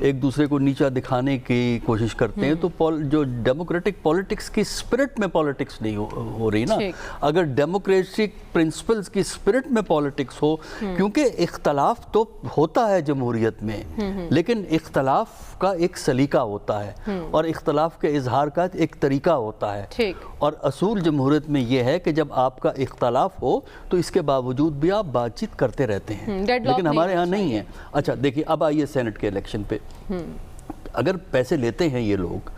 ایک دوسرے کو نیچا دکھانے کی کوشش کرتے ہیں. تو جو ڈیموکریٹک پالیٹکس کی اسپرٹ میں پالیٹکس نہیں ہو رہی نا. اگر ڈیموکریٹک پرنسپلز کی اسپرٹ میں پالیٹکس ہو, کیونکہ اختلاف تو ہوتا ہے جمہوریت میں, لیکن اختلاف کا ایک سلیقہ ہوتا ہے اور اختلاف کے اظہار کا ایک طریقہ ہوتا ہے. اور اصول جمہوریت میں یہ ہے کہ جب آپ کا اختلاف ہو تو اس کے باوجود بھی آپ بات چیت کرتے رہتے ہیں, لیکن ہمارے ہاں نہیں ہے. اچھا دیکھیے, اب آئیے سینٹ کے الیکشن پہ. اگر پیسے لیتے ہیں یہ لوگ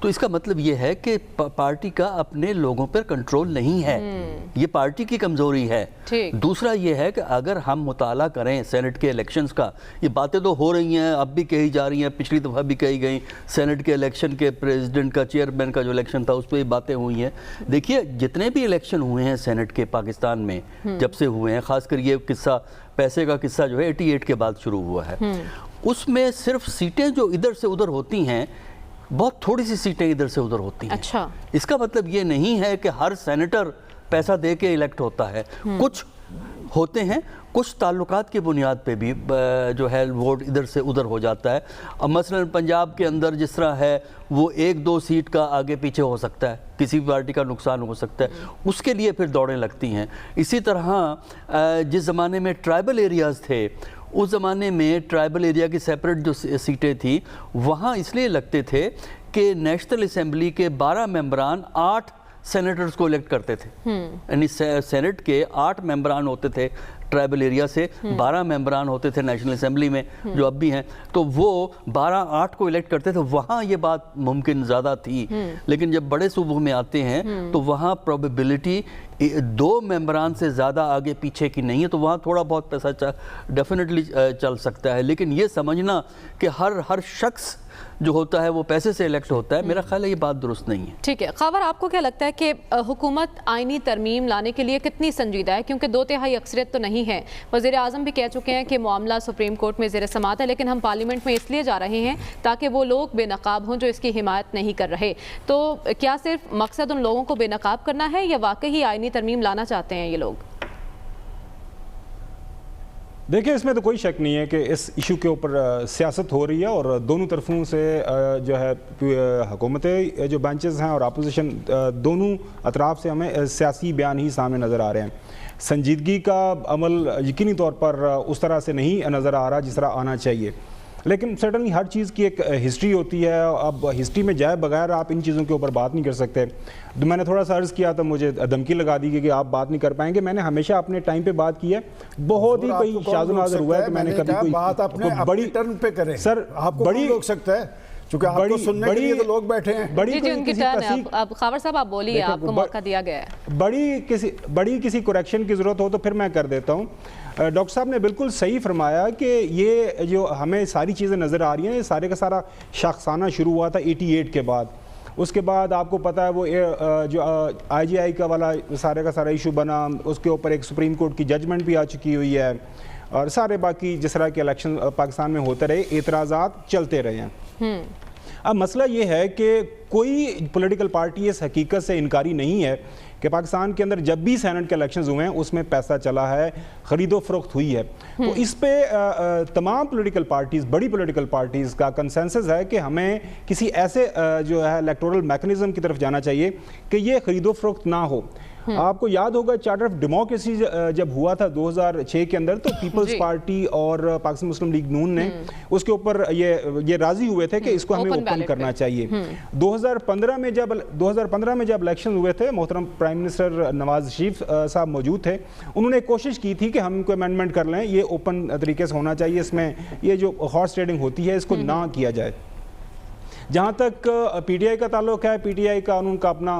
تو اس کا مطلب یہ ہے کہ پارٹی کا اپنے لوگوں پر کنٹرول نہیں ہے, یہ پارٹی کی کمزوری ہے. دوسرا یہ ہے کہ اگر ہم مطالعہ کریں سینٹ کے الیکشنز کا, یہ باتیں تو ہو رہی ہیں, اب بھی کہی جا رہی ہیں, پچھلی دفعہ بھی کہی گئیں, سینٹ کے الیکشن کے پریزیڈنٹ کا, چیئرمین کا جو الیکشن تھا اس پہ یہ باتیں ہوئی ہیں. دیکھیے جتنے بھی الیکشن ہوئے ہیں سینٹ کے پاکستان میں جب سے ہوئے ہیں, خاص کر یہ قصہ پیسے کا قصہ جو ہے 88 کے بعد شروع ہوا ہے, اس میں صرف سیٹیں جو ادھر سے ادھر ہوتی ہیں, بہت تھوڑی سی سیٹیں ادھر سے ادھر ہوتی ہیں. اچھا, اس کا مطلب یہ نہیں ہے کہ ہر سینیٹر پیسہ دے کے الیکٹ ہوتا ہے. کچھ ہوتے ہیں, کچھ تعلقات کی بنیاد پہ بھی جو ہے ووٹ ادھر سے ادھر ہو جاتا ہے. اب مثلا پنجاب کے اندر جس طرح ہے, وہ 1-2 سیٹ کا آگے پیچھے ہو سکتا ہے, کسی پارٹی کا نقصان ہو سکتا ہے, اس کے لیے پھر دوڑیں لگتی ہیں. اسی طرح جس زمانے میں ٹرائبل ایریاز تھے, اس زمانے میں ٹرائبل ایریا کی سیپریٹ جو سیٹیں تھیں وہاں اس لیے لگتے تھے کہ نیشنل اسمبلی کے 12 ممبران 8 سینیٹرز کو الیکٹ کرتے تھے. یعنی سینٹ کے 8 ممبران ہوتے تھے ٹرائبل ایریا سے, 12 ممبران ہوتے تھے نیشنل اسمبلی میں جو اب بھی ہیں, تو وہ 12-8 کو الیکٹ کرتے تھے. وہاں یہ بات ممکن زیادہ تھی, لیکن جب بڑے صوبوں میں آتے ہیں تو وہاں پروبیبلٹی 2 ممبران سے زیادہ آگے پیچھے کی نہیں ہے, تو وہاں تھوڑا بہت پیسہ ڈیفینیٹلی چل سکتا ہے. لیکن یہ سمجھنا کہ ہر شخص جو ہوتا ہے وہ پیسے سے الیکٹ ہوتا ہے, میرا خیال ہے یہ بات درست نہیں ہے. ٹھیک ہے خاور, آپ کو کیا لگتا ہے کہ حکومت آئینی ترمیم لانے کے لیے کتنی سنجیدہ ہے, کیونکہ 2/3 اکثریت تو نہیں ہے. وزیر اعظم بھی کہہ چکے ہیں کہ معاملہ سپریم کورٹ میں زیر سماعت ہے, لیکن ہم پارلیمنٹ میں اس لیے جا رہے ہیں تاکہ وہ لوگ بے نقاب ہوں جو اس کی حمایت نہیں کر رہے. تو کیا صرف مقصد ان لوگوں کو بے نقاب کرنا ہے یا واقعی آئینی ترمیم لانا چاہتے ہیں یہ لوگ؟ دیکھیں, اس میں تو کوئی شک نہیں ہے کہ اس ایشو کے اوپر سیاست ہو رہی ہے, اور دونوں طرفوں سے جو ہے حکومتیں جو بینچز ہیں اور اپوزیشن, دونوں اطراف سے ہمیں سیاسی بیان ہی سامنے نظر آ رہے ہیں. سنجیدگی کا عمل یقینی طور پر اس طرح سے نہیں نظر آ رہا جس طرح آنا چاہیے. لیکن سرٹنلی ہر چیز کی ایک ہسٹری ہوتی ہے, اب ہسٹری میں جائے بغیر آپ ان چیزوں کے اوپر بات نہیں کر سکتے. تو میں نے تھوڑا سا عرض کیا تھا, مجھے دھمکی لگا دی گئی کہ آپ بات نہیں کر پائیں گے. میں نے ہمیشہ اپنے ٹائم پہ بات کی ہے, بہت ہی کوئی شاذ و نادر ہوا ہے کہ میں نے کبھی کوئی بات اپنی ٹرن پہ کریں. سر آپ کو بڑی روک سکتا ہے چونکہ آپ کو سننے کے لیے تو لوگ بیٹھے ہیں. جی ان کی ٹرن ہے, اب خاور صاحب آپ بولیے, آپ کو موقع دیا گیا ہے. بڑی کسی کریکشن کی ضرورت ہو تو پھر میں کر دیتا ہوں. ڈاکٹر صاحب نے بالکل صحیح فرمایا کہ یہ جو ہمیں ساری چیزیں نظر آ رہی ہیں, یہ سارے کا سارا شاخسانہ شروع ہوا تھا 88 کے بعد. اس کے بعد آپ کو پتہ ہے وہ جو IGI کا والا سارے کا سارا ایشو بنا, اس کے اوپر ایک سپریم کورٹ کی ججمنٹ بھی آ چکی ہوئی ہے, اور سارے باقی جس طرح کے الیکشن پاکستان میں ہوتے رہے, اعتراضات چلتے رہے ہیں. اب مسئلہ یہ ہے کہ کوئی پولیٹیکل پارٹی اس حقیقت سے انکاری نہیں ہے کہ پاکستان کے اندر جب بھی سینٹ کے الیکشنز ہوئے ہیں اس میں پیسہ چلا ہے, خرید و فروخت ہوئی ہے. تو اس پہ تمام پولیٹیکل پارٹیز, بڑی پولیٹیکل پارٹیز کا کنسنسس ہے کہ ہمیں کسی ایسے جو ہے الیکٹورل میکنزم کی طرف جانا چاہیے کہ یہ خرید و فروخت نہ ہو. آپ کو یاد ہوگا چارٹر آف ڈیموکریسی جب ہوا تھا 2006 کے اندر, تو پیپلز پارٹی اور پاکستان مسلم لیگ نون نے اس کے اوپر یہ راضی ہوئے تھے کہ اس کو ہمیں اوپن کرنا چاہیے. 2015 میں جب الیکشن ہوئے تھے, محترم پرائم منسٹر نواز شریف صاحب موجود تھے, انہوں نے کوشش کی تھی کہ ہم کو امینڈمنٹ کر لیں, یہ اوپن طریقے سے ہونا چاہیے, اس میں یہ جو ہارس ٹریڈنگ ہوتی ہے اس کو نہ کیا جائے. جہاں تک پی ٹی آئی کا تعلق ہے, پی ٹی آئی کا ان کا اپنا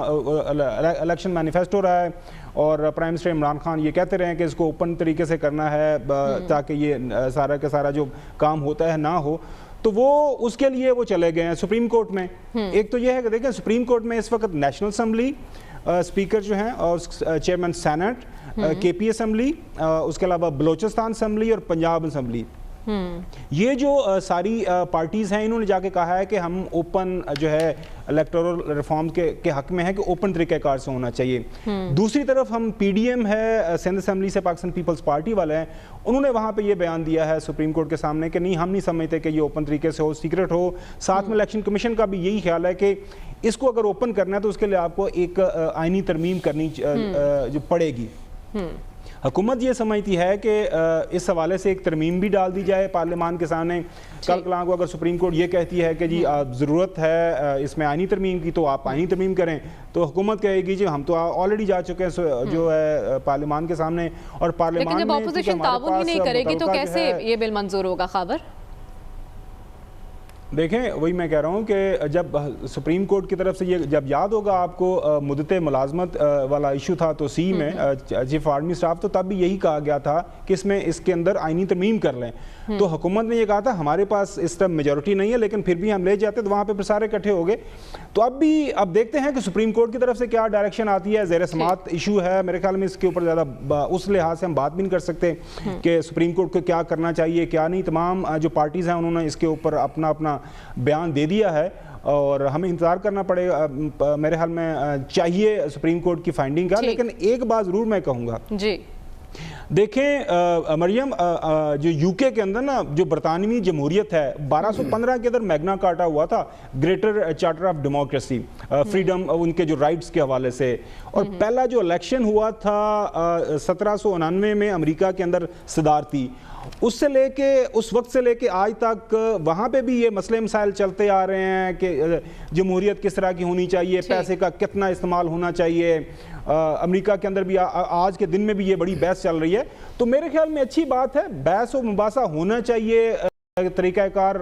الیکشن مینیفیسٹو رہا ہے, اور پرائم منسٹر عمران خان یہ کہتے رہے ہیں کہ اس کو اوپن طریقے سے کرنا ہے تاکہ یہ سارا کا سارا جو کام ہوتا ہے نہ ہو. تو وہ اس کے لیے وہ چلے گئے ہیں سپریم کورٹ میں. ایک تو یہ ہے کہ دیکھیں سپریم کورٹ میں اس وقت نیشنل اسمبلی اسپیکر جو ہیں اور چیئرمین سینٹ, کے پی اسمبلی, اس کے علاوہ بلوچستان اسمبلی اور پنجاب اسمبلی, یہ جو ساری پارٹیز ہیں انہوں نے جا کے کہا ہے کہ ہم اوپن جو ہے الیکٹورل ریفارم کے حق میں ہے کہ اوپن طریقہ کار سے ہونا چاہیے. دوسری طرف ہم پی ڈی ایم ہے سندھ اسمبلی سے پاکستان پیپلز پارٹی والے ہیں, انہوں نے وہاں پہ یہ بیان دیا ہے سپریم کورٹ کے سامنے کہ نہیں ہم نہیں سمجھتے کہ یہ اوپن طریقے سے ہو, سیکرٹ ہو. ساتھ میں الیکشن کمیشن کا بھی یہی خیال ہے کہ اس کو اگر اوپن کرنا ہے تو اس کے لیے آپ کو ایک آئینی ترمیم کرنی جو پڑے گی. حکومت یہ سمجھتی ہے کہ اس حوالے سے ایک ترمیم بھی ڈال دی جائے پارلیمان کے سامنے. کل کلاں کو اگر سپریم کورٹ یہ کہتی ہے کہ جی ضرورت ہے اس میں آئینی ترمیم کی تو آپ آئینی ترمیم کریں, تو حکومت کہے گی جی ہم تو آلریڈی جا چکے ہیں جو ہے پارلیمان کے سامنے. اور پارلیمان لیکن جب اپوزیشن تعاون ہی نہیں کرے گی تو کیسے یہ بل منظور ہوگا خابر؟ دیکھیں وہی میں کہہ رہا ہوں کہ جب سپریم کورٹ کی طرف سے یہ جب یاد ہوگا آپ کو مدت ملازمت والا ایشو تھا تو سی میں چیف آرمی اسٹاف, تو تب بھی یہی کہا گیا تھا کہ اس کے اندر آئینی ترمیم کر لیں. تو حکومت نے یہ کہا تھا ہمارے پاس اس ٹائم میجورٹی نہیں ہے لیکن پھر بھی ہم لے جاتے تو وہاں پہ سارے اکٹھے ہو گئے. تو اب دیکھتے ہیں کہ سپریم کورٹ کی طرف سے کیا ڈائریکشن آتی ہے. زیر سماعت ایشو ہے, میرے خیال میں اس کے اوپر زیادہ اس لحاظ سے ہم بات بھی نہیں کر سکتے کہ سپریم کورٹ کو کیا کرنا چاہیے کیا نہیں. تمام جو پارٹیز ہیں انہوں نے اس کے اوپر اپنا بیان دے دیا ہے اور ہمیں انتظار کرنا پڑے گا. میرے حال میں چاہیے سپریم کورٹ کی فائنڈنگ کا. لیکن ایک بات ضرور میں کہوں گا, جی دیکھیں مریم, جو یو کے اندر نا جو برطانوی جمہوریت ہے 1215 کے اندر میگنا کارٹا ہوا تھا, greater charter of democracy, freedom in کے جو رائٹس کے حوالے سے. اور پہلا جو الیکشن ہوا تھا 1799 میں امریکہ کے اندر صدارتی, اس سے لے کے اس وقت سے لے کے آج تک وہاں پہ بھی یہ مسئلے مسائل چلتے آ رہے ہیں کہ جمہوریت کس طرح کی ہونی چاہیے, پیسے کا کتنا استعمال ہونا چاہیے. امریکہ کے اندر بھی آج کے دن میں بھی یہ بڑی بحث چل رہی ہے. تو میرے خیال میں اچھی بات ہے, بحث و مباحثہ ہونا چاہیے, طریقہ کار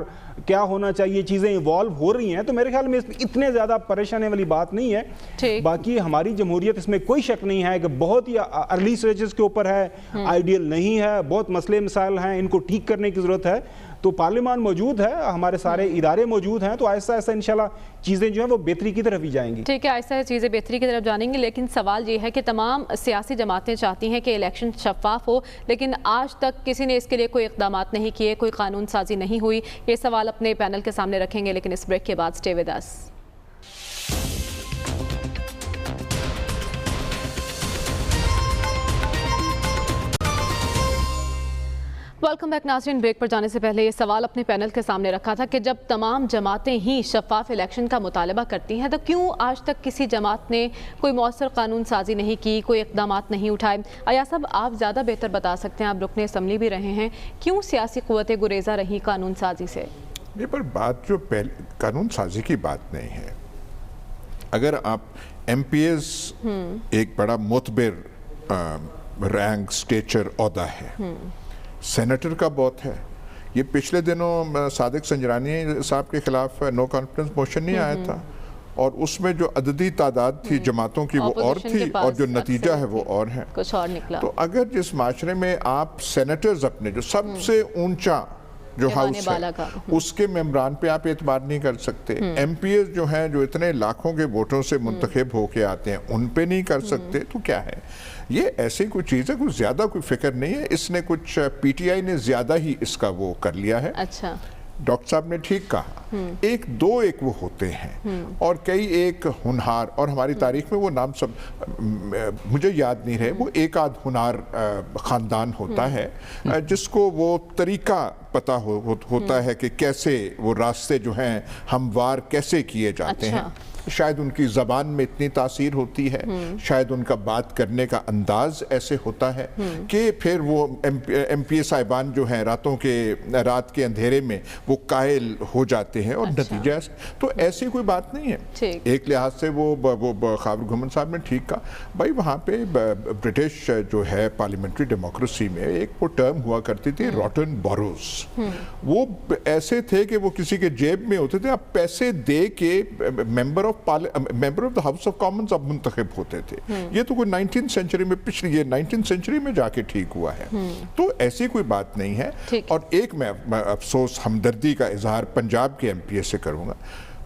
کیا ہونا چاہیے, چیزیں ایوالو ہو رہی ہیں. تو میرے خیال میں اتنے زیادہ پریشانی والی بات نہیں ہے. باقی ہماری جمہوریت اس میں کوئی شک نہیں ہے کہ بہت ہی ارلی سٹیجز کے اوپر ہے, آئیڈیل نہیں ہے, بہت مسئلے مسائل ہیں, ان کو ٹھیک کرنے کی ضرورت ہے. تو پارلیمان موجود ہے, ہمارے سارے ادارے موجود ہیں, تو آہستہ آہستہ انشاءاللہ چیزیں جو ہیں وہ بہتری کی طرف ہی جائیں گی. ٹھیک ہے, آہستہ آہستہ چیزیں بہتری کی طرف جانیں گی. لیکن سوال یہ ہے کہ تمام سیاسی جماعتیں چاہتی ہیں کہ الیکشن شفاف ہو, لیکن آج تک کسی نے اس کے لیے کوئی اقدامات نہیں کیے, کوئی قانون سازی نہیں ہوئی. یہ سوال اپنے پینل کے سامنے رکھیں گے, لیکن اس بریک کے بعد سٹے ود اس. ویلکم بیک ناظرین. بریک پر جانے سے پہلے یہ سوال اپنے پینل کے سامنے رکھا تھا کہ جب تمام جماعتیں ہی شفاف الیکشن کا مطالبہ کرتی ہیں تو کیوں آج تک کسی جماعت نے کوئی مؤثر قانون سازی نہیں کی, کوئی اقدامات نہیں اٹھائے؟ ایاز صاحب آپ زیادہ بہتر بتا سکتے ہیں, آپ رکن اسمبلی بھی رہے ہیں, کیوں سیاسی قوتیں گریزہ رہی قانون سازی سے؟ یہ پر بات جو قانون سازی کی بات نہیں ہے. اگر آپ ایم پی ایز ایک بڑا معتبر رینک سٹیچر عہدہ ہے, سینیٹر کا بہت ہے. یہ پچھلے دنوں صادق سنجرانی صاحب کے خلاف نو کانفیڈنس موشن نہیں آیا تھا, اور اس میں جو عددی تعداد تھی جماعتوں کی وہ اور تھی, اور جو نتیجہ ہے وہ اور ہے, کچھ اور نکلا. تو اگر جس معاشرے میں آپ سینیٹرز اپنے جو سب سے اونچا جو ہاؤس ہے اس کے ممبران پہ آپ اعتبار نہیں کر سکتے, ایم پی ایز جو ہیں جو اتنے لاکھوں کے ووٹوں سے منتخب ہو کے آتے ہیں ان پہ نہیں کر سکتے, تو کیا ہے یہ ایسی کوئی چیز ہے, کوئی زیادہ کوئی فکر نہیں ہے. اس نے کچھ پی ٹی آئی نے زیادہ ہی اس کا وہ کر لیا ہے. اچھا, ڈاکٹر صاحب نے ٹھیک کہا, ایک وہ ہوتے ہیں, اور کئی ایک ہنہار, اور ہماری تاریخ میں وہ نام سب مجھے یاد نہیں رہے, وہ ایک آدھ ہنہار خاندان ہوتا ہے جس کو وہ طریقہ پتہ ہوتا ہے کہ کیسے وہ راستے جو ہیں ہموار کیسے کیے جاتے ہیں. شاید ان کی زبان میں اتنی تاثیر ہوتی ہے, شاید ان کا بات کرنے کا انداز ایسے ہوتا ہے کہ پھر وہ ایم پی اے صاحبان جو ہیں رات کے اندھیرے میں وہ قائل ہو جاتے ہیں, اور نتیجہ تو ایسی کوئی بات نہیں ہے. ایک لحاظ سے وہ خاور گھمن صاحب نے ٹھیک کہا, بھائی وہاں پہ برٹش جو ہے پارلیمنٹری ڈیموکریسی میں ایک وہ ٹرم ہوا کرتی تھی روٹن بوروز. وہ ایسے تھے کہ وہ کسی کے جیب میں ہوتے تھے, آپ پیسے دے کے member of the house of Commons اب منتخب ہوتے تھے. یہ تو کوئی 19th سینچری میں یہ 19th سینچری میں جا کے ٹھیک ہوا ہے, تو ایسی کوئی بات نہیں ہے. اور ایک میں افسوس ہمدردی کا اظہار پنجاب کے ایم پی اے سے کروں گا.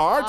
8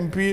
MP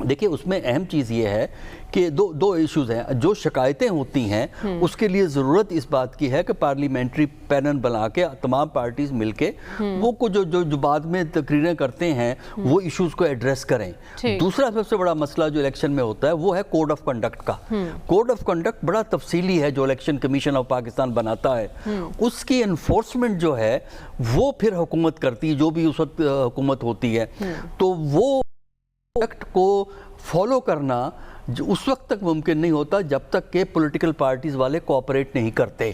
دیکھیں اس میں اہم چیز یہ ہے کہ دو ایشوز ہیں. جو شکایتیں ہوتی ہیں اس کے لیے ضرورت اس بات کی ہے کہ پارلیمنٹری پینل بنا کے تمام پارٹیز مل کے وہ جو بعد میں تقریریں کرتے ہیں وہ ایشوز کو ایڈریس کریں. دوسرا سب سے بڑا مسئلہ جو الیکشن میں ہوتا ہے وہ ہے کوڈ آف کنڈکٹ کا. کوڈ آف کنڈکٹ بڑا تفصیلی ہے جو الیکشن کمیشن آف پاکستان بناتا ہے. اس کی انفورسمنٹ جو ہے وہ پھر حکومت کرتی ہے, جو بھی اس وقت حکومت ہوتی ہے. تو وہ کو فالو کرنا اس وقت تک ممکن نہیں ہوتا جب تک کہ پولیٹیکل پارٹیز والے کوآپریٹ نہیں کرتے.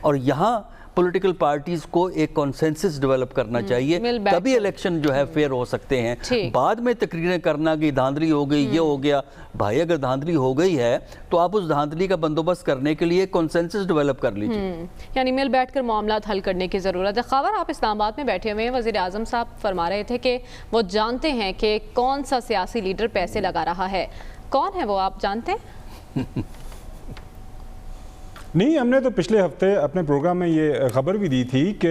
اور یہاں پولیٹیکل پارٹیز کو ایک کانسنسس ڈیولپ کرنا چاہیے, تبھی الیکشن جو ہے فیئر ہو سکتے ہیں. بعد میں تقریریں کرنا کہ دھاندلی ہو گئی, یہ ہو گیا, بھائی اگر دھاندلی ہو گئی ہے تو آپ اس دھاندلی کا بندوبست کرنے کے لیے کانسنسس ڈیولپ کر لیجیے. یعنی مل بیٹھ کر معاملات حل کرنے کی ضرورت ہے. خاور, آپ اسلام آباد میں بیٹھے ہوئے ہیں, وزیر اعظم صاحب فرما رہے تھے کہ وہ جانتے ہیں کہ کون سا سیاسی لیڈر پیسے لگا رہا ہے. کون ہے وہ, آپ جانتے ہیں؟ نہیں, ہم نے تو پچھلے ہفتے اپنے پروگرام میں یہ خبر بھی دی تھی کہ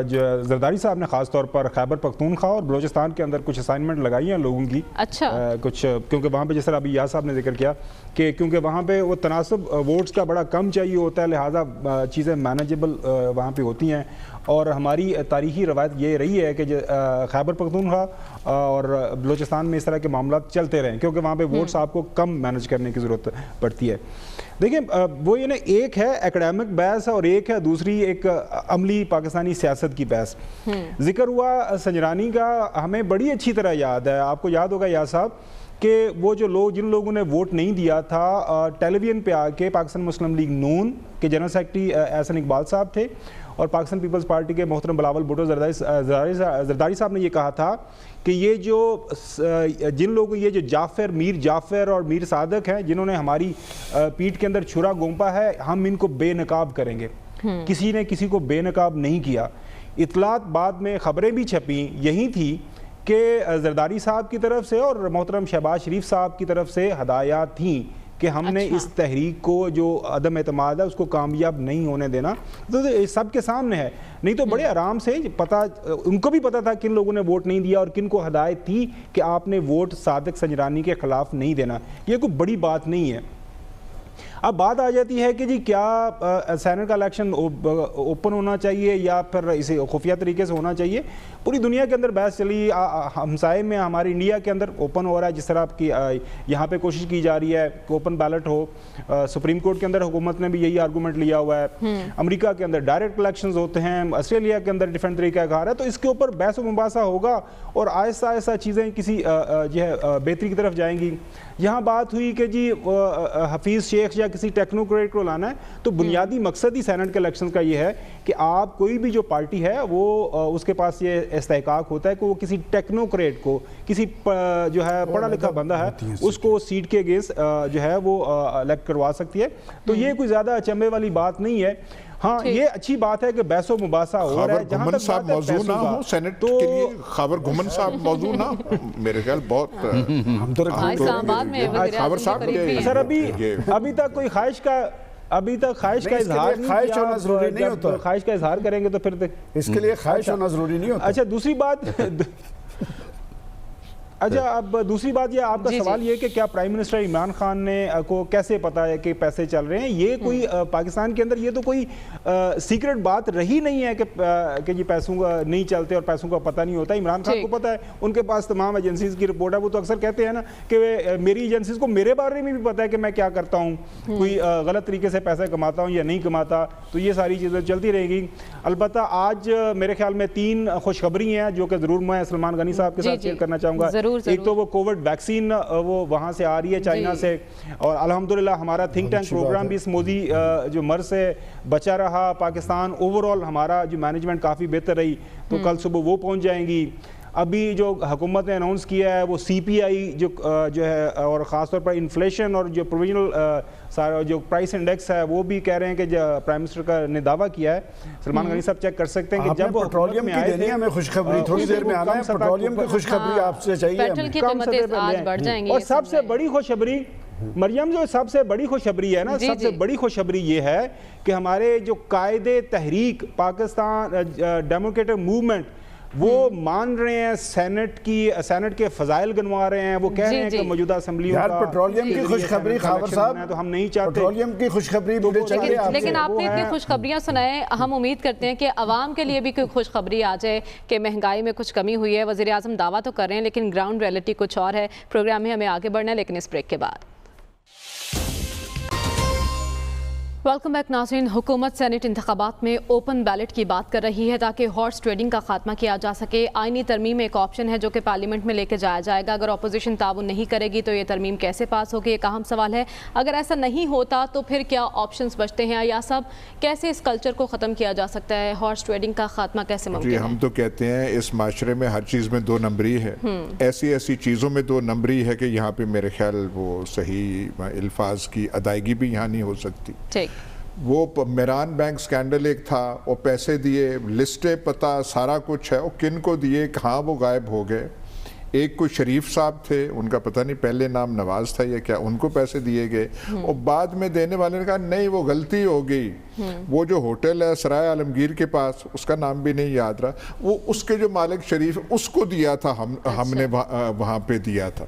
زرداری صاحب نے خاص طور پر خیبر پختونخوا اور بلوچستان کے اندر کچھ اسائنمنٹ لگائی ہیں لوگوں کی. اچھا. کچھ کیونکہ وہاں پہ جس طرح ابھی یاس صاحب نے ذکر کیا کہ کیونکہ وہاں پہ وہ تناسب ووٹس کا بڑا کم چاہیے ہوتا ہے, لہٰذا چیزیں مینیجبل وہاں پہ ہوتی ہیں. اور ہماری تاریخی روایت یہ رہی ہے کہ خیبر پختونخوا اور بلوچستان میں اس طرح کے معاملات چلتے رہیں کیونکہ وہاں پہ ووٹس آپ کو کم مینیج کرنے کی ضرورت پڑتی ہے. دیکھیں وہ یہ نا, ایک ہے ایکڈیمک بحث اور ایک ہے دوسری ایک عملی پاکستانی سیاست کی بحث. ذکر ہوا سنجرانی کا, ہمیں بڑی اچھی طرح یاد ہے, آپ کو یاد ہوگا یا صاحب, کہ وہ جو لوگ جن لوگوں نے ووٹ نہیں دیا تھا ٹیلی ویژن پہ آ کے پاکستان مسلم لیگ نون کے جنرل سیکرٹری احسن اقبال صاحب تھے اور پاکستان پیپلز پارٹی کے محترم بلاول بھٹو زرداری صاحب نے یہ کہا تھا کہ یہ جو جن لوگوں یہ جو میر جعفر اور میر صادق ہیں جنہوں نے ہماری پیٹھ کے اندر چھرا گھونپا ہے, ہم ان کو بے نقاب کریں گے. کسی نے کسی کو بے نقاب نہیں کیا. اطلاعات بعد میں خبریں بھی چھپیں یہی تھی کہ زرداری صاحب کی طرف سے اور محترم شہباز شریف صاحب کی طرف سے ہدایات تھیں کہ ہم نے اس تحریک کو جو عدم اعتماد ہے اس کو کامیاب نہیں ہونے دینا. تو سب کے سامنے ہے, نہیں تو بڑے آرام سے پتہ, ان کو بھی پتہ تھا کن لوگوں نے ووٹ نہیں دیا اور کن کو ہدایت تھی کہ آپ نے ووٹ صادق سنجرانی کے خلاف نہیں دینا. یہ کوئی بڑی بات نہیں ہے. اب بات آ جاتی ہے کہ جی کیا سینٹ کا الیکشن اوپن ہونا چاہیے یا پھر اسے خفیہ طریقے سے ہونا چاہیے. پوری دنیا کے اندر بحث چلی, ہمسائے میں ہمارے انڈیا کے اندر اوپن ہو رہا ہے, جس طرح کی یہاں پہ کوشش کی جا رہی ہے کہ اوپن بیلٹ ہو. سپریم کورٹ کے اندر حکومت نے بھی یہی آرگومنٹ لیا ہوا ہے. امریکہ کے اندر ڈائریکٹ الیکشنز ہوتے ہیں, آسٹریلیا کے اندر ڈیفرنٹ طریقہ کار ہے. تو اس کے اوپر بحث و مباحثہ ہوگا اور آہستہ آہستہ چیزیں کسی جو ہے بہتری کی طرف جائیں گی. یہاں بات ہوئی کہ جی حفیظ شیخ یا کسی ٹیکنوکریٹ کو لانا ہے, تو بنیادی مقصد ہی سینٹ کے الیکشن کا یہ ہے کہ آپ کوئی بھی جو پارٹی ہے وہ اس کے پاس یہ استحقاق ہوتا ہے کہ وہ کسی ٹیکنوکریٹ کو, کسی جو ہے پڑھا لکھا بندہ ہے اس کو سیٹ کے اگینسٹ جو ہے وہ الیکٹ کروا سکتی ہے. تو یہ کوئی زیادہ اچنبے والی بات نہیں ہے. ہاں یہ اچھی بات ہے کہ بحث و مباحثہ ہو رہا ہے. جہاں تک صاحب موضوع نہ ہو سینٹ کے لیے, خاور گھمن صاحب موضوع نہ, میرے خیال بہت اسلام آباد میں خاور صاحب سر ابھی تک کوئی خواہش کا اظہار نہیں ہوتا. خواہش کا اظہار کریں گے تو پھر اس کے لیے خواہش ہونا ضروری نہیں ہوتا. اچھا دوسری بات یہ آپ کا سوال یہ کہ کیا پرائم منسٹر عمران خان نے کو کیسے پتا ہے کہ پیسے چل رہے ہیں. یہ کوئی پاکستان کے اندر یہ تو کوئی سیکرٹ بات رہی نہیں ہے کہ جی پیسوں کا نہیں چلتے اور پیسوں کا پتہ نہیں ہوتا. عمران خان کو پتہ ہے, ان کے پاس تمام ایجنسیز کی رپورٹ ہے. وہ تو اکثر کہتے ہیں نا کہ میری ایجنسیز کو میرے بارے میں بھی پتہ ہے کہ میں کیا کرتا ہوں, کوئی غلط طریقے سے پیسے کماتا ہوں یا نہیں کماتا. تو یہ ساری چیزیں چلتی رہے گی. البتہ آج میرے خیال میں 3 خوشخبری ہیں جو کہ ضرور میں سلمان غنی صاحب کے ساتھ شیئر کرنا چاہوں گا. ایک تو وہ کووڈ ویکسین وہ وہاں سے آ رہی ہے چائنا سے, اور الحمدللہ ہمارا تھنک ٹینک پروگرام بھی اس مودی جو مرض سے بچا رہا. پاکستان اوورآل ہمارا جو مینجمنٹ کافی بہتر رہی, تو کل صبح وہ پہنچ جائیں گی. ابھی جو حکومت نے اناؤنس کیا ہے وہ سی پی آئی جو ہے, اور خاص طور پر انفلیشن اور جو پروویژنل جو پرائس انڈیکس ہے وہ بھی کہہ رہے ہیں کہ پرائم منسٹر کا نے دعویٰ کیا ہے. سلمان غنی صاحب چیک کر سکتے ہیں کہ جب پیٹرولیم کی دینی ہے ہمیں خوشخبری, تھوڑی دیر میں آنا ہے, پیٹرولیم کی خوشخبری آپ سے چاہیے. پیٹرول کی قیمتیں آج بڑھ جائیں گی. اور سب سے بڑی خوشخبری مریم, جو سب سے بڑی خوشخبری ہے نا, سب سے بڑی خوشخبری یہ ہے کہ ہمارے جو قائد تحریک پاکستان ڈیموکریٹک موومنٹ وہ مان رہے ہیں سینٹ کے فضائل گنوا رہے ہیں، وہ کہہ رہے ہیں کہ موجودہ اسمبلیوں یار کا پیٹرولیم کی خوشخبری خاور صاحب تو ہم نہیں چاہتے، پیٹرولیم کی خوشخبری لیکن آپ نے اتنی خوشخبریاں سنائیں، ہم امید کرتے ہیں کہ عوام کے لیے بھی کوئی خوشخبری آ جائے کہ مہنگائی میں کچھ کمی ہوئی ہے۔ وزیر اعظم دعویٰ تو کر رہے ہیں لیکن گراؤنڈ ریئلٹی کچھ اور ہے۔ پروگرام میں ہمیں آگے بڑھنا ہے لیکن اس بریک کے بعد۔ ویلکم بیک ناظرین، حکومت سینٹ انتخابات میں اوپن بیلٹ کی بات کر رہی ہے تاکہ ہارس ٹریڈنگ کا خاتمہ کیا جا سکے۔ آئینی ترمیم ایک آپشن ہے جو کہ پارلیمنٹ میں لے کے جایا جائے گا۔ اگر اپوزیشن تعاون نہیں کرے گی تو یہ ترمیم کیسے پاس ہوگی، ایک اہم سوال ہے۔ اگر ایسا نہیں ہوتا تو پھر کیا آپشنز بچتے ہیں یا سب کیسے اس کلچر کو ختم کیا جا سکتا ہے، ہارس ٹریڈنگ کا خاتمہ کیسے ممکن ہے؟ ہم تو کہتے ہیں اس معاشرے میں ہر چیز میں دو نمبری ہے، ایسی چیزوں میں دو نمبری ہے کہ یہاں پہ میرے خیال وہ صحیح الفاظ کی ادائیگی بھی یہاں نہیں ہو سکتی۔ ٹھیک، وہ میران بینک سکینڈل ایک تھا، وہ پیسے دیے، لسٹیں پتہ سارا کچھ ہے، وہ کن کو دیے، کہاں وہ غائب ہو گئے۔ ایک کوئی شریف صاحب تھے، ان کا پتہ نہیں پہلے نام نواز تھا یا کیا، ان کو پیسے دیے گئے اور بعد میں دینے والے نے کہا نہیں وہ غلطی ہو گئی، وہ جو ہوٹل ہے سرائے عالمگیر کے پاس، اس کا نام بھی نہیں یاد رہا، وہ اس کے جو مالک شریف اس کو دیا تھا، ہم نے وہاں پہ دیا تھا۔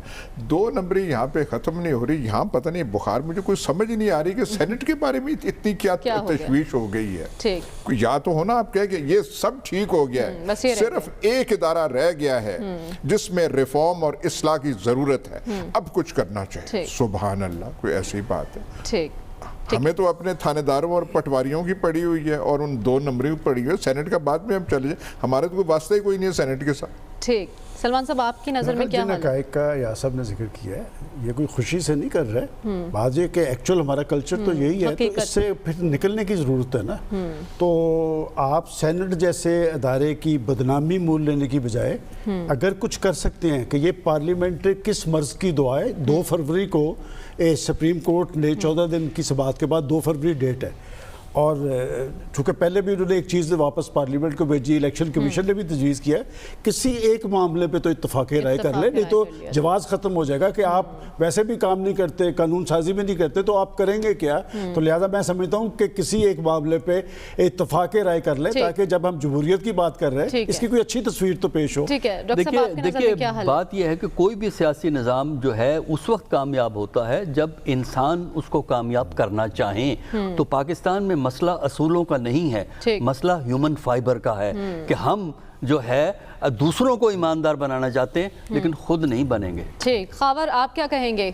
دو نمبری یہاں پہ ختم نہیں ہو رہی۔ یہاں پتہ نہیں بخار مجھے کوئی سمجھ نہیں آ رہی کہ سینٹ کے بارے میں اتنی کیا تشویش ہو گئی ہے۔ یا تو ہونا آپ کہہ کہ یہ سب ٹھیک ہو گیا ہے، صرف ایک ادارہ رہ گیا ہے جس میں ریفارم اور اصلاح کی ضرورت ہے، اب کچھ کرنا چاہیے۔ سبحان اللہ، کوئی ایسی بات ہے۔ ہمیں تو اپنے تھانے داروں اور پٹواریوں کی پڑی ہوئی ہے اور ان دو نمبریوں کی پڑی ہوئی ہے، سینٹ کا بعد میں ہم چلے جائیں، ہمارے تو کوئی واسطہ ہی کوئی نہیں ہے سینٹ کے ساتھ۔ ٹھیک، سلمان صاحب آپ کی نظر میں کیا حال ہے؟ حقائق کا یاسب نے ذکر کیا ہے، یہ کوئی خوشی سے نہیں کر رہے، بات یہ کہ ایکچوئل ہمارا کلچر تو یہی ہے، تو اس سے پھر نکلنے کی ضرورت ہے نا۔ تو آپ سینٹ جیسے ادارے کی بدنامی مول لینے کی بجائے اگر کچھ کر سکتے ہیں کہ یہ پارلیمنٹ کس مرض کی دعا ہے، 2 فروری کو سپریم کورٹ نے 14 دن کی سماعت کے بعد 2 فروری ڈیٹ ہے، اور چونکہ پہلے بھی انہوں نے ایک چیز واپس پارلیمنٹ کو بھیجی، الیکشن کمیشن نے بھی تجویز کیا ہے کسی ایک معاملے پہ تو اتفاق رائے کر لیں، نہیں تو جواز ختم ہو جائے گا کہ آپ ویسے بھی کام نہیں کرتے، قانون سازی میں نہیں کرتے تو آپ کریں گے کیا۔ تو لہٰذا میں سمجھتا ہوں کہ کسی ایک معاملے پہ اتفاق رائے کر لیں تاکہ جب ہم جمہوریت کی بات کر رہے ہیں اس کی کوئی اچھی تصویر تو پیش ہو۔ دیکھیے بات یہ ہے کہ کوئی بھی سیاسی نظام جو ہے اس وقت کامیاب ہوتا ہے جب انسان اس کو کامیاب کرنا چاہیں۔ تو پاکستان میں مسئلہ اصولوں کا نہیں ہے، مسئلہ ہیومن فائبر کا ہے کہ ہم جو ہے دوسروں کو ایماندار بنانا چاہتے ہیں لیکن خود نہیں بنیں گے۔ ٹھیک، خاور آپ کیا کہیں گے؟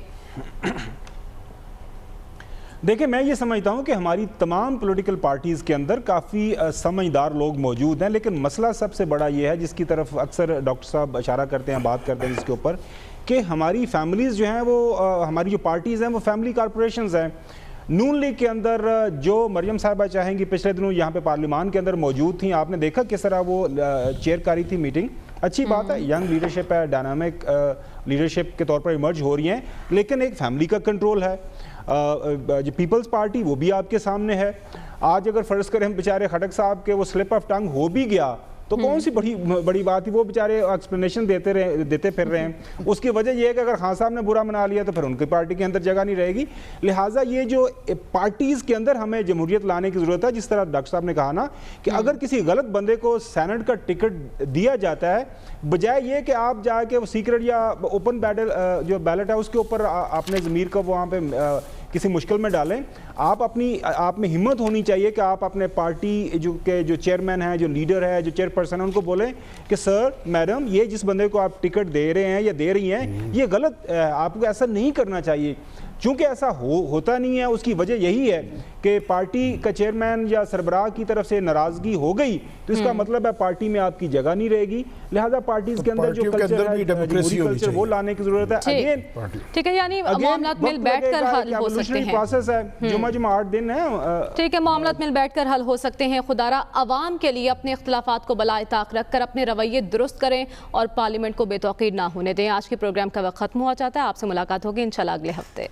دیکھیں میں یہ سمجھتا ہوں کہ ہماری تمام پولیٹیکل پارٹیز کے اندر کافی سمجھدار لوگ موجود ہیں، لیکن مسئلہ سب سے بڑا یہ ہے جس کی طرف اکثر ڈاکٹر صاحب اشارہ کرتے ہیں، بات کرتے ہیں جس کے اوپر، کہ ہماری فیملیز جو ہیں وہ ہماری جو پارٹیز ہیں وہ فیملی کارپوریشنز ہیں۔ نون لیگ کے اندر جو مریم صاحبہ چاہیں گی پچھلے دنوں یہاں پہ پارلیمان کے اندر موجود تھیں، آپ نے دیکھا کس طرح وہ چیئر کاری تھی میٹنگ، اچھی بات ہے، ینگ لیڈرشپ ہے، ڈائنامک لیڈرشپ کے طور پر ایمرج ہو رہی ہیں، لیکن ایک فیملی کا کنٹرول ہے۔ جو پیپلز پارٹی وہ بھی آپ کے سامنے ہے۔ آج اگر فرض کریں ہم بیچارے خٹک صاحب کے وہ سلپ آف ٹنگ ہو بھی گیا تو کون سی بڑی بات تھی، وہ بیچارے ایکسپلینیشن دیتے پھر رہے ہیں۔ اس کی وجہ یہ ہے کہ اگر خان صاحب نے برا منا لیا تو پھر ان کی پارٹی کے اندر جگہ نہیں رہے گی۔ لہٰذا یہ جو پارٹیز کے اندر ہمیں جمہوریت لانے کی ضرورت ہے، جس طرح ڈاکٹر صاحب نے کہا نا کہ اگر کسی غلط بندے کو سینٹ کا ٹکٹ دیا جاتا ہے، بجائے یہ کہ آپ جا کے وہ سیکرٹ یا اوپن جو بیلٹ ہے اس کے اوپر اپنے ضمیر کو وہاں پہ کسی مشکل میں ڈالیں، آپ میں ہمت ہونی چاہیے کہ آپ اپنے پارٹی جو چیئرمین ہیں، جو لیڈر ہے، جو چیئر پرسن ہیں، ان کو بولیں کہ سر میڈم یہ جس بندے کو آپ ٹکٹ دے رہے ہیں یا دے رہی ہیں یہ غلط، آپ کو ایسا نہیں کرنا چاہیے۔ چونکہ ایسا ہوتا نہیں ہے، اس کی وجہ یہی ہے کہ پارٹی کا چیئرمین یا سربراہ کی طرف سے ناراضگی ہو گئی تو اس کا مطلب ہے پارٹی میں آپ کی جگہ نہیں رہے گی، لہذا پارٹیز کے اندر جو کلچر ہے جمہوری کلچر وہ لانے کی ضرورت ہے۔ ٹھیک ہے، یعنی معاملات مل بیٹھ کر حل ہو سکتے ہیں، پروسیس ہے، جمعہ 8 دن ہے۔ ٹھیک ہے، معاملات مل بیٹھ کر حل ہو سکتے ہیں۔ خدارہ عوام کے لیے اپنے اختلافات کو بالائے طاق رکھ کر اپنے رویے درست کریں اور پارلیمنٹ کو بے توقیر نہ ہونے دیں۔ آج کے پروگرام کا وقت ختم ہوا چاہتا ہے، آپ سے ملاقات ہوگی انشاءاللہ اگلے ہفتے۔